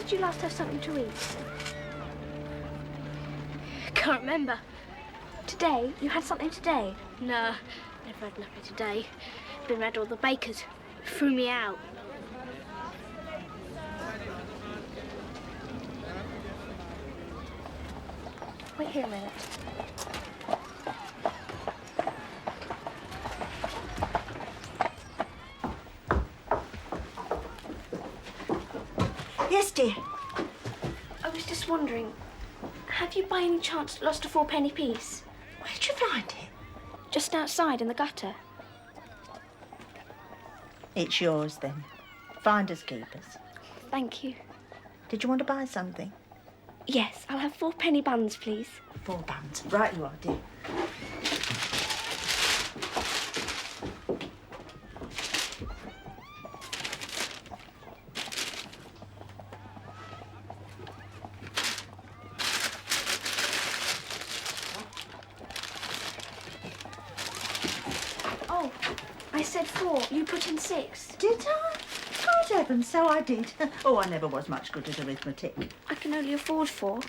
did you last have something to eat? Can't remember. Today? You had something today? No, never had nothing today. Been round all the bakers. Threw me out. Wait here a minute. Yes, dear. I was just wondering, have you by any chance lost a 4-penny piece? Where'd you find it? Just outside in the gutter. It's yours, then. Finders keepers. Thank you. Did you want to buy something? Yes, I'll have 4-penny buns, please. 4 buns. Right you are, dear. Oh, I said 4. You put in 6. Did I? Good heavens, so I did. Oh, I never was much good at arithmetic. I can only afford 4.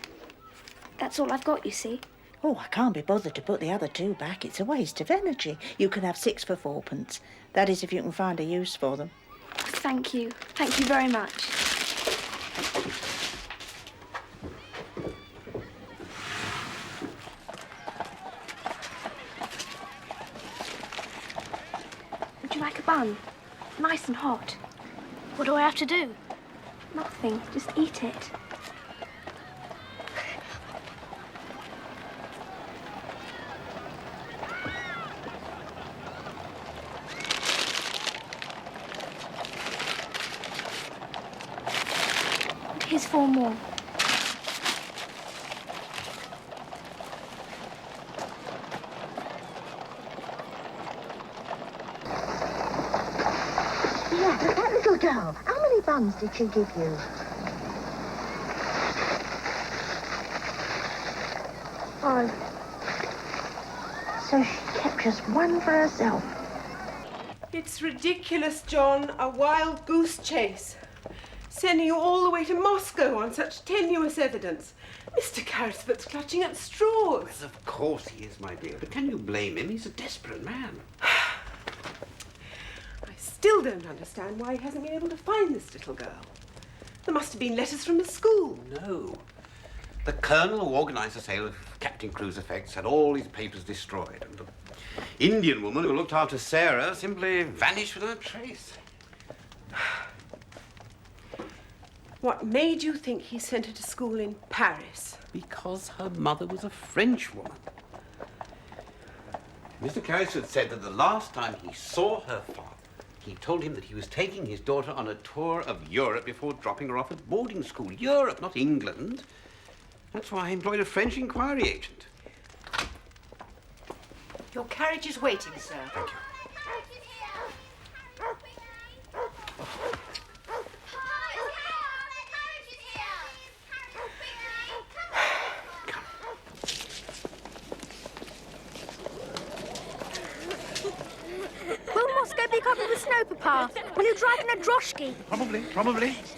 That's all I've got, you see. Oh, I can't be bothered to put the other 2 back. It's a waste of energy. You can have 6 for 4p. That is, if you can find a use for them. Thank you. Thank you very much. Would you like a bun? Nice and hot. What do I have to do? Nothing. Just eat it. Here's 4 more. Yeah, that little girl. How many buns did she give you? 5. So she kept just 1 for herself. It's ridiculous, John. A wild goose chase. Sending you all the way to Moscow on such tenuous evidence. Mr. Carrisford's clutching at straws. Well, of course he is, my dear. But can you blame him? He's a desperate man. I still don't understand why he hasn't been able to find this little girl. There must have been letters from the school. No. The colonel who organised the sale of Captain Crew's effects had all his papers destroyed. And the Indian woman who looked after Sarah simply vanished without trace. What made you think he sent her to school in Paris? Because her mother was a French woman. Mr. Carrisford said that the last time he saw her father, he told him that he was taking his daughter on a tour of Europe before dropping her off at boarding school. Europe, not England. That's why I employed a French inquiry agent. Your carriage is waiting, sir. Thank you. Will Moscow be covered with snow, Papa? Will you drive in a droshky? Probably.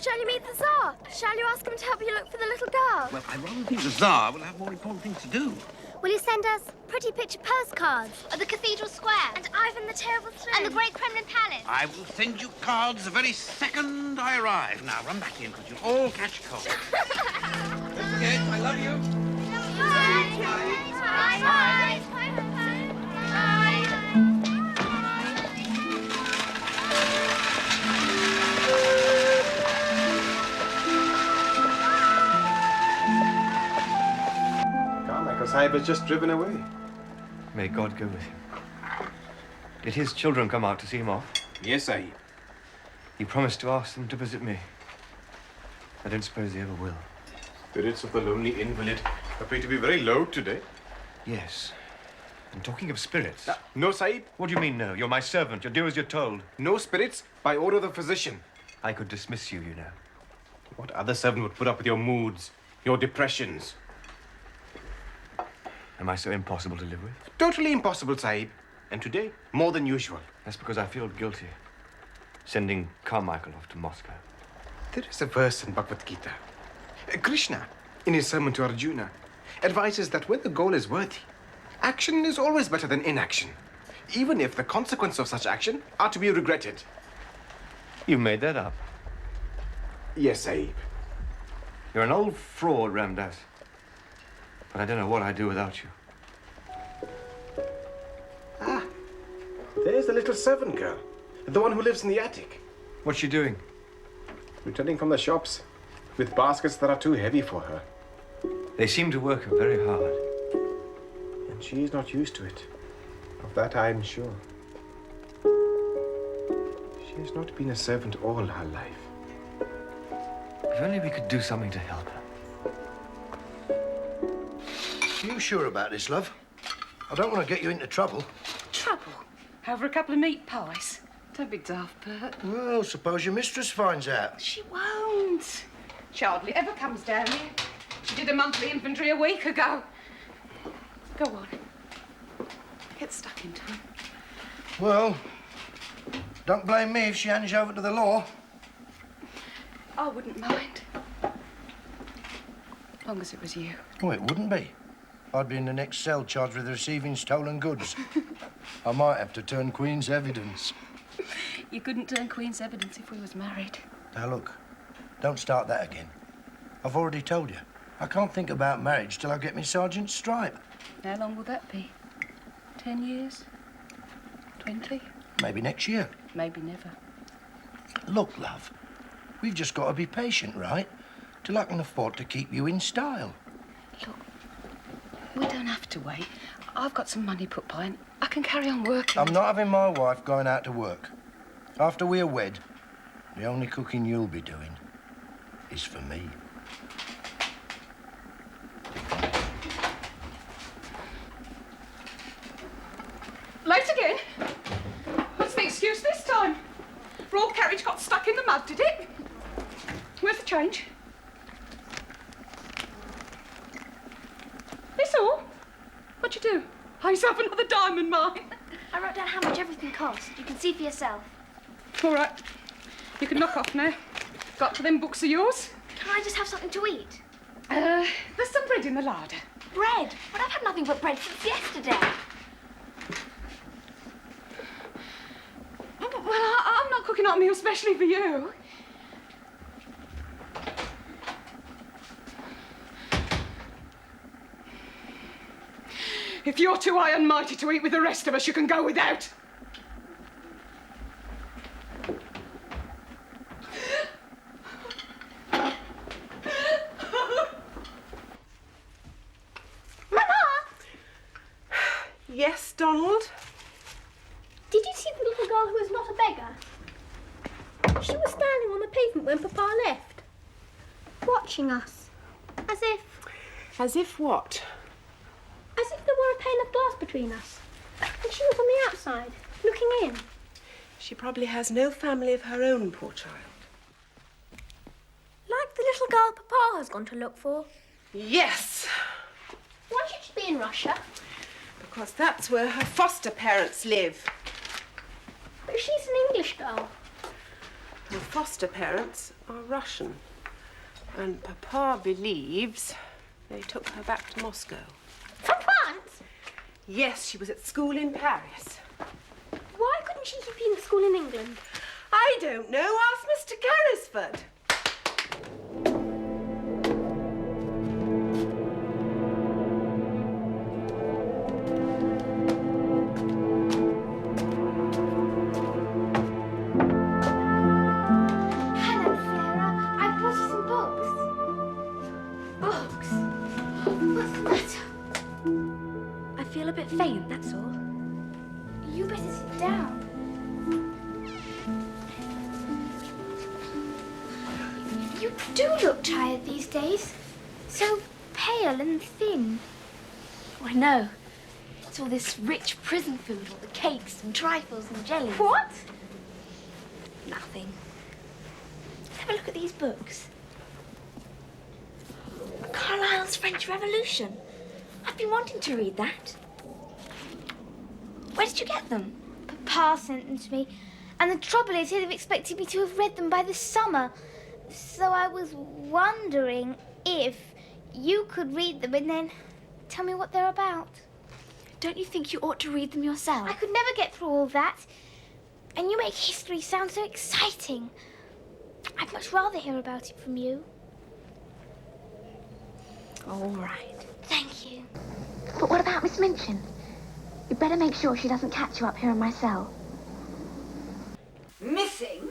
Shall you meet the Tsar? Shall you ask him to help you look for the little girl? Well, I rather think the Tsar will have more important things to do. Will you send us pretty picture postcards of the Cathedral Square and Ivan the Terrible Throne and the Great Kremlin Palace? I will send you cards the very second I arrive. Now, run back in, because you'll all catch cold. Don't forget, I love you. Bye. Sahib has just driven away. May God go with him. Did his children come out to see him off? Yes, Sahib. He promised to ask them to visit me. I don't suppose they ever will. Spirits of the lonely invalid appear to be very low today. Yes. And talking of spirits... No, Sahib. What do you mean, no? You're my servant. You'll do as you're told. No spirits by order of the physician. I could dismiss you, you know. What other servant would put up with your moods, your depressions? Am I so impossible to live with? Totally impossible, Sahib. And today, more than usual. That's because I feel guilty. Sending Carmichael off to Moscow. There is a verse in Bhagavad Gita. Krishna, in his sermon to Arjuna, advises that when the goal is worthy, action is always better than inaction, even if the consequences of such action are to be regretted. You made that up. Yes, Sahib. You're an old fraud, Ramdas. But I don't know what I'd do without you. Ah, there's the little servant girl, the one who lives in the attic. What's she doing? Returning from the shops with baskets that are too heavy for her. They seem to work her very hard. And she is not used to it. Of that I am sure. She has not been a servant all her life. If only we could do something to help her. You sure about this, love? I don't want to get you into trouble. Trouble? Over a couple of meat pies? Don't be daft, Bert. Well, suppose your mistress finds out. She won't. She hardly ever comes down here. She did a monthly inventory a week ago. Go on. Get stuck in time. Well, don't blame me if she hands you over to the law. I wouldn't mind. As long as it was you. Oh, it wouldn't be. I'd be in the next cell charged with receiving stolen goods. I might have to turn Queen's evidence. You couldn't turn Queen's evidence if we was married. Now, look, don't start that again. I've already told you. I can't think about marriage till I get me sergeant's stripe. How long will that be? 10 years? 20? Maybe next year. Maybe never. Look, love, we've just got to be patient, right? Till I can afford to keep you in style. Look, we don't have to wait. I've got some money put by and I can carry on working. I'm not having my wife going out to work. After we're wed, the only cooking you'll be doing is for me. Late again? What's the excuse this time? Raw carriage got stuck in the mud, did it? Where's the change? This all? What'd you do? Buy yourself another diamond mine? I wrote down how much everything cost. You can see for yourself. All right. You can knock off now. Got to them books of yours? Can I just have something to eat? There's some bread in the larder. Bread? But I've had nothing but bread since yesterday. Well, I'm not cooking out a meal specially for you. If you're too high and mighty to eat with the rest of us, you can go without. Yes, Donald? Did you see the little girl who is not a beggar? She was standing on the pavement when Papa left, watching us, as if... As if what? As if there were a pane of glass between us. And she was on the outside, looking in. She probably has no family of her own, poor child. Like the little girl Papa has gone to look for. Yes, Why should she be in Russia? because that's where her foster parents live. But she's an English girl. Her foster parents are Russian. And Papa believes they took her back to Moscow. From France? Yes, she was at school in Paris. Why couldn't she keep being at school in England? I don't know. Ask Mr. Carrisford. Hello, Sarah. I brought you some books. Books? What's the matter? I feel a bit faint, that's all. You better sit down. You do look tired these days. So pale and thin. Oh, I know. It's all this rich prison food, all the cakes and trifles and jellies. What? Nothing. Have a look at these books. Carlyle's French Revolution. I've been wanting to read that. Where did you get them? Papa sent them to me. And the trouble is, he'd have expected me to have read them by this summer. So I was wondering... if you could read them and then tell me what they're about. Don't you think you ought to read them yourself? I could never get through all that. And you make history sound so exciting. I'd much rather hear about it from you. All right. Thank you. But what about Miss Minchin? You'd better make sure she doesn't catch you up here in my cell. Missing?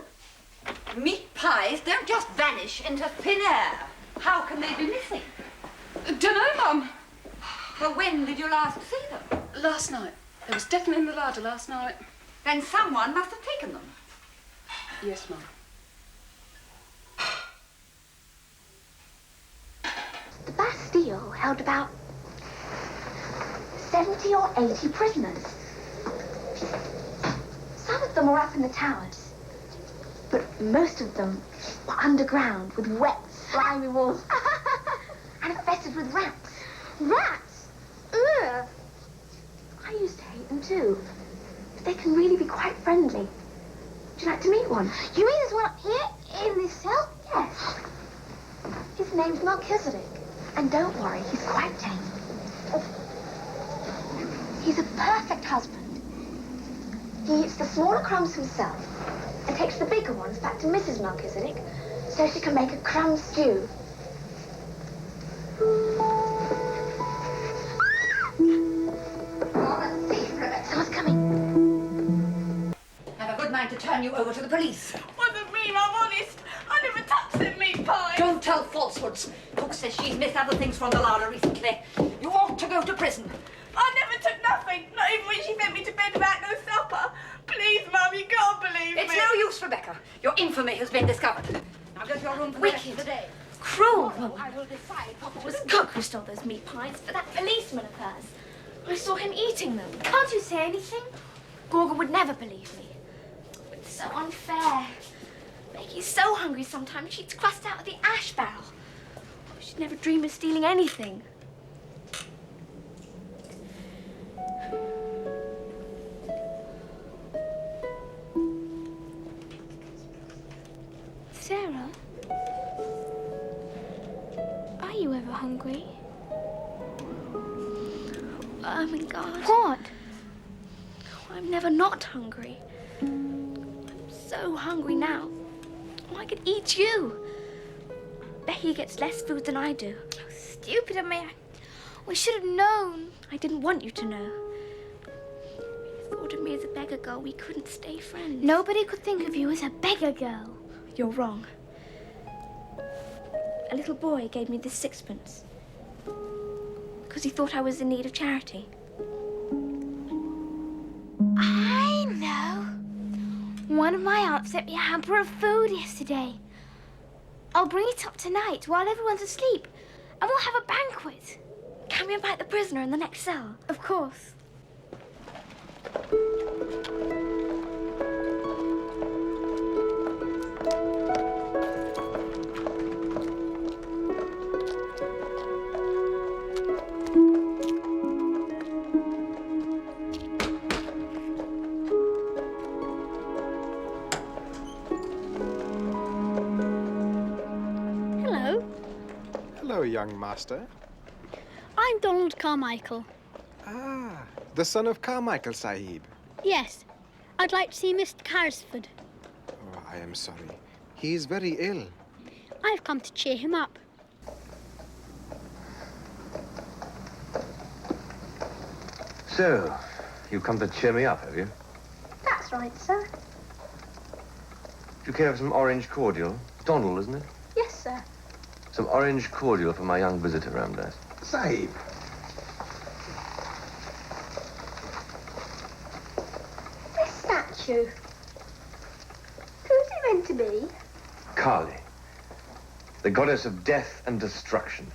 Meat pies don't just vanish into thin air. How can they be missing? Dunno, Mum. Well, when did you last see them? Last night. There was definitely in the larder last night. Then someone must have taken them. Yes, Mum. The Bastille held about 70 or 80 prisoners. Some of them were up in the towers, but most of them were underground with wet, slimy walls and infested with rats. Rats? Ugh! I used to hate them too, but they can really be quite friendly. Would you like to meet one? You mean there's one up here in this cell? Yes. His name's Melchizedek, and don't worry, he's quite tame. He's a perfect husband. He eats the smaller crumbs himself and takes the bigger ones back to Mrs. Melchizedek so she can make a crumb stew. Someone's coming. Have a good mind to turn you over to the police. Wasn't me, I'm honest. I never touched them meat pies. Don't tell falsehoods. Cook says she's missed other things from the larder recently. You ought to go to prison. I never took nothing, not even when she sent me to bed without no supper. Please, Mum, you can't believe It's me. no use, Rebecca. Your infamy has been discovered. Now go to your room for the rest of the day. Cruel Tomorrow I will decide what It was Cook who stole those meat pies for that policeman of hers. I saw him eating them. Can't you say anything? Gorgon would never believe me. It's so unfair. Becky's so hungry sometimes she eats crust out of the ash barrel. She'd never dream of stealing anything. Sarah? Are you ever hungry? Oh my God. What? I'm never not hungry. I'm so hungry now. I could eat you. Becky gets less food than I do. Stupid of me. We should have known. I didn't want you to know. You thought of me as a beggar girl. We couldn't stay friends. Nobody could think of you as a beggar girl. You're wrong. A little boy gave me this sixpence because he thought I was in need of charity. I know. One of my aunts sent me a hamper of food yesterday. I'll bring it up tonight while everyone's asleep, and we'll have a banquet. Can we invite the prisoner in the next cell? Of course. Hello, Hello, young master. I'm Donald Carmichael. Ah, the son of Carmichael Sahib. Yes, I'd like to see Mr. Carrisford. Oh, I am sorry. He is very ill. I've come to cheer him up. So, you've come to cheer me up, have you? That's right, sir. Do you care for some orange cordial? Donald, isn't it? Yes, sir. Some orange cordial for my young visitor, Ramdas. Sahib. This statue. Who's it meant to be? Kali, the goddess of death and destruction.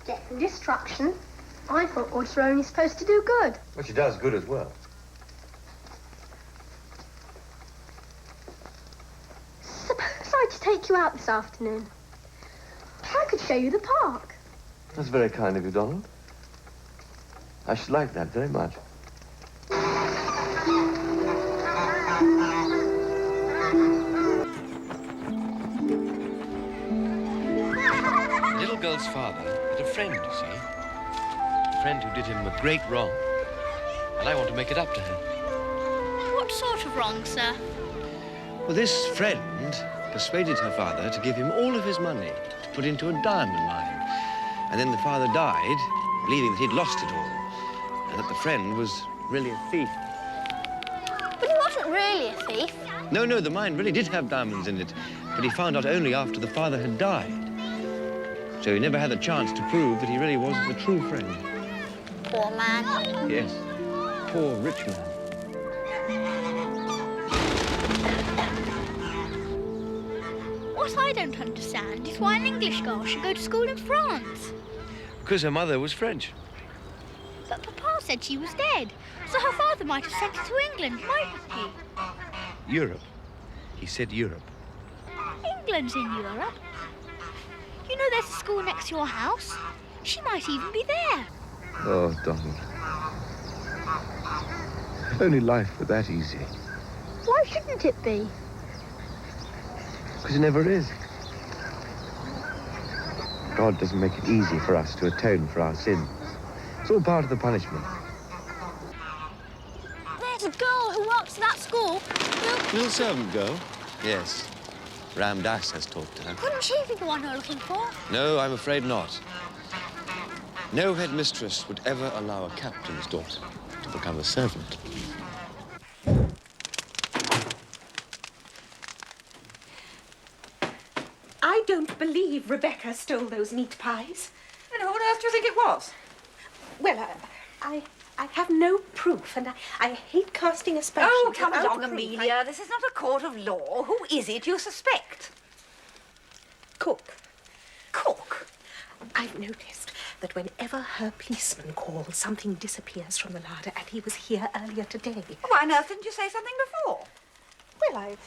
Death and destruction. I thought gods were only supposed to do good. Well, she does good as well. Suppose I to take you out this afternoon. I could show you the park. That's very kind of you, Donald. I should like that very much. girl's father had a friend, you see. A friend who did him a great wrong. And I want to make it up to her. What sort of wrong, sir? Well, this friend persuaded her father to give him all of his money to put into a diamond mine. And then the father died, believing that he'd lost it all, and that the friend was really a thief. But he wasn't really a thief. No, the mine really did have diamonds in it, but he found out only after the father had died. So he never had the chance to prove that he really was the true friend. Poor man. Yes, poor rich man. What I don't understand is why an English girl should go to school in France. Because her mother was French. But Papa said she was dead, so her father might have sent her to England, mightn't he? Europe. He said Europe. England's in Europe. You know there's a school next to your house. She might even be there. Oh, Donald. If only life were that easy. Why shouldn't it be? Because it never is. God doesn't make it easy for us to atone for our sins. It's all part of the punishment. There's a girl who works at that school. Little servant girl? Yes. Ram Dass has talked to her. Couldn't she be the one you're looking for? No, I'm afraid not. No headmistress would ever allow a captain's daughter to become a servant. I don't believe Rebecca stole those meat pies. And who on earth do you think it was? Well, I have no proof, and I hate casting aspersions. Oh, come without along, proof. Amelia. This is not a court of law. Who is it you suspect? Cook. Cook? I've noticed that whenever her policeman calls, something disappears from the larder, and he was here earlier today. Why on earth didn't you say something before? Well, I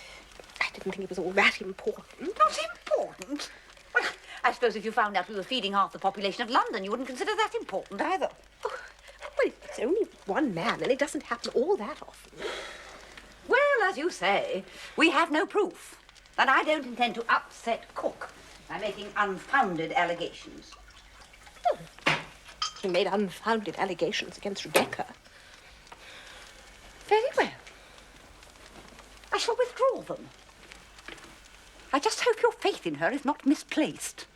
didn't think it was all that important. Not important? Well, I suppose if you found out we were feeding half the population of London, you wouldn't consider that important either. Oh, well, it's only one man, and it doesn't happen all that often. Well, as you say, we have no proof. And I don't intend to upset Cook by making unfounded allegations. He made unfounded allegations against Rebecca. Very well. I shall withdraw them. I just hope your faith in her is not misplaced.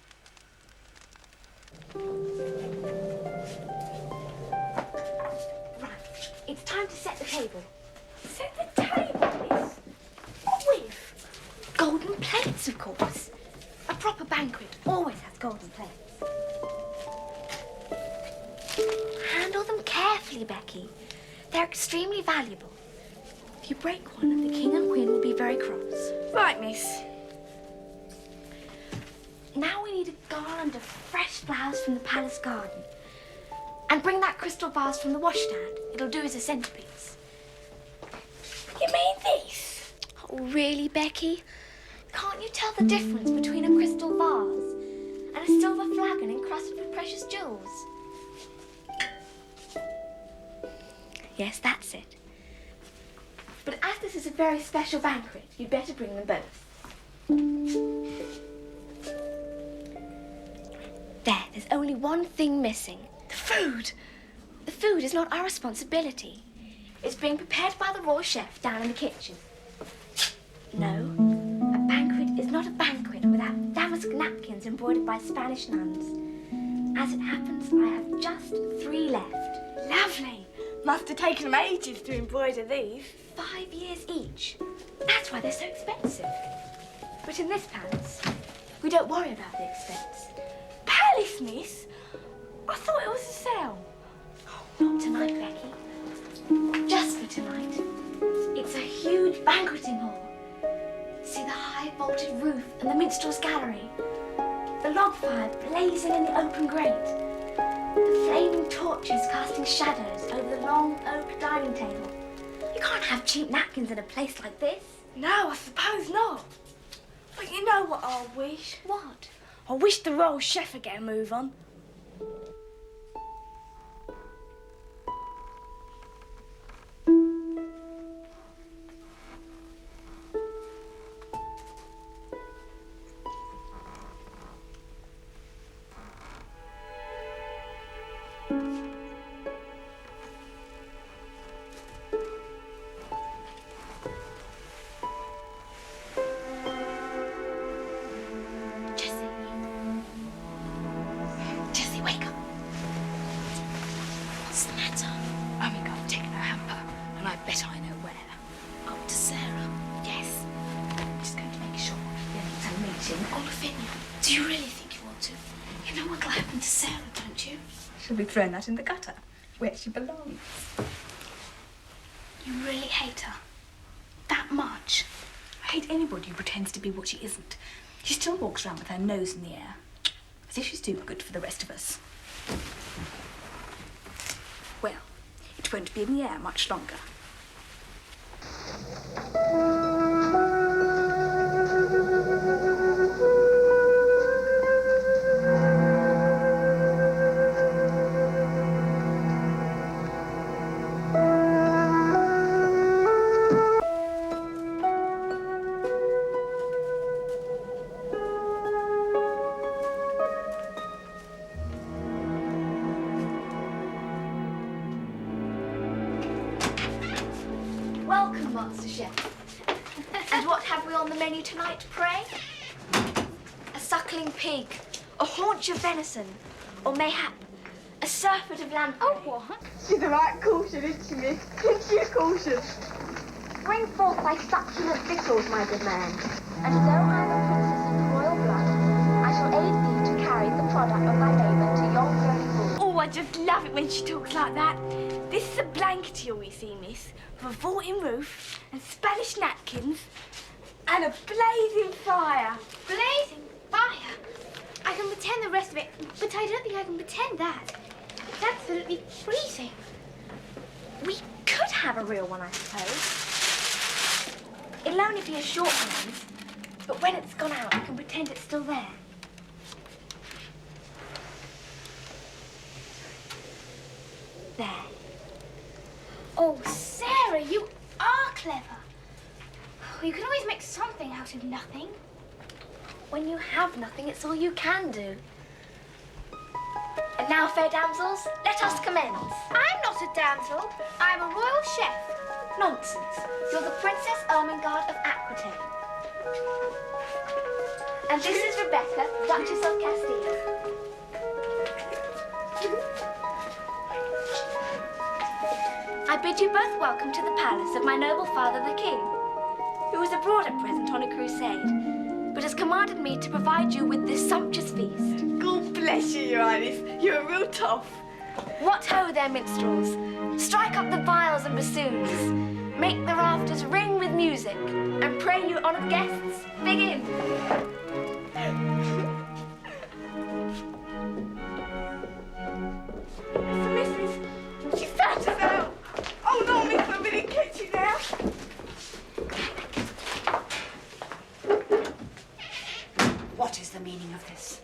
Right, it's time to set the table. Set the table, miss? What with? Golden plates, of course. A proper banquet always has golden plates. Handle them carefully, Becky. They're extremely valuable. If you break one, the king and queen will be very cross. Right, miss. Now we need a garland of fresh flowers from the palace garden. And bring that crystal vase from the washstand. It'll do as a centerpiece. You mean this? Oh, really, Becky? Can't you tell the difference between a crystal vase and a silver flagon encrusted with precious jewels? Yes, that's it. But as this is a very special banquet, you'd better bring them both. There's only one thing missing. The food. The food is not our responsibility. It's being prepared by the royal chef down in the kitchen. No, a banquet is not a banquet without damask napkins embroidered by Spanish nuns. As it happens, I have just 3 left. Lovely. Must have taken them ages to embroider these. 5 years each. That's why they're so expensive. But in this palace, we don't worry about the expense. Palace, miss? I thought it was a cell. Oh, not tonight, Becky. Just for tonight. It's a huge banqueting hall. See the high vaulted roof and the minstrel's gallery. The log fire blazing in the open grate. The flaming torches casting shadows over the long oak dining table. You can't have cheap napkins in a place like this. No, I suppose not. But you know what I wish? What? I wish the royal chef would get a move on. to Sarah, don't you? She'll be thrown out in the gutter, where she belongs. You really hate her? That much? I hate anybody who pretends to be what she isn't. She still walks around with her nose in the air, as if she's too good for the rest of us. Well, it won't be in the air much longer. Welcome, Master Chef. And what have we on the menu tonight, pray? A suckling pig, a haunch of venison, or mayhap a surfeit of lamprey. Oh, what? She's a right caution, isn't she, miss? Isn't she a caution? Bring forth thy succulent victuals, my good man. And though I am a princess of the royal blood, I shall aid thee to carry the product of thy labour to yon very bull. Oh, I just love it when she talks like that. This is a blanket you always see, miss, with a vaulting roof and Spanish napkins and a blazing fire. Blazing fire? I can pretend the rest of it, but I don't think I can pretend that. It's absolutely freezing. We could have a real one, I suppose. It'll only be a short blaze, but when it's gone out, I can pretend it's still there. There. Oh, Sarah, you are clever. You can always make something out of nothing. When you have nothing, it's all you can do. And now, fair damsels, let us commence. I'm not a damsel. I'm a royal chef. Nonsense. You're the Princess Ermengarde of Aquitaine. And this is Rebecca, Duchess of Castile. I bid you both welcome to the palace of my noble father, the king, who is abroad at present on a crusade, but has commanded me to provide you with this sumptuous feast. God bless you, Your Highness. You're a real toff. What ho there, minstrels! Strike up the viols and bassoons. Make the rafters ring with music, and pray you honoured guests, begin. Missus, she found us out. Oh no, Miss, I'm in kitchen now. What is the meaning of this?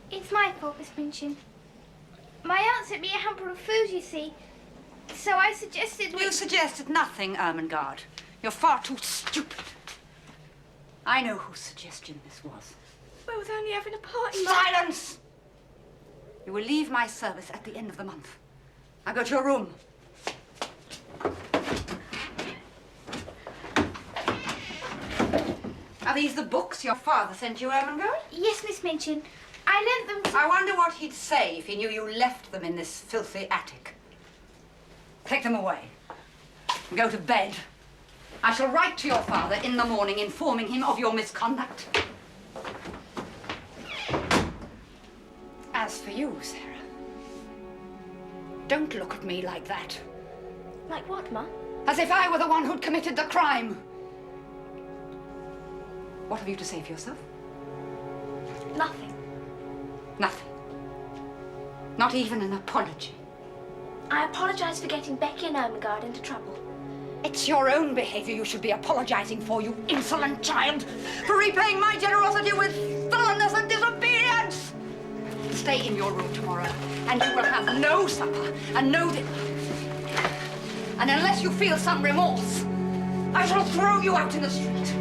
It's my fault, Miss Minchin. My aunt sent me a hamper of food, you see. So I suggested You suggested nothing, Ermengarde. You're far too stupid. I know whose suggestion this was. I was only having a party. Silence! You will leave my service at the end of the month. Now go to your room. Are these the books your father sent you, Ermengarde? Yes, Miss Minchin. I lent them to... I wonder what he'd say if he knew you left them in this filthy attic. Take them away. And go to bed. I shall write to your father in the morning informing him of your misconduct. As for you, Sarah, don't look at me like that. Like what, Ma? As if I were the one who'd committed the crime. What have you to say for yourself? Nothing. Nothing. Not even an apology. I apologise for getting Becky and Ermengarde into trouble. It's your own behavior you should be apologizing for, you insolent child, for repaying my generosity with sullenness and disobedience. Stay in your room tomorrow, and you will have no supper and no dinner. And unless you feel some remorse, I shall throw you out in the street.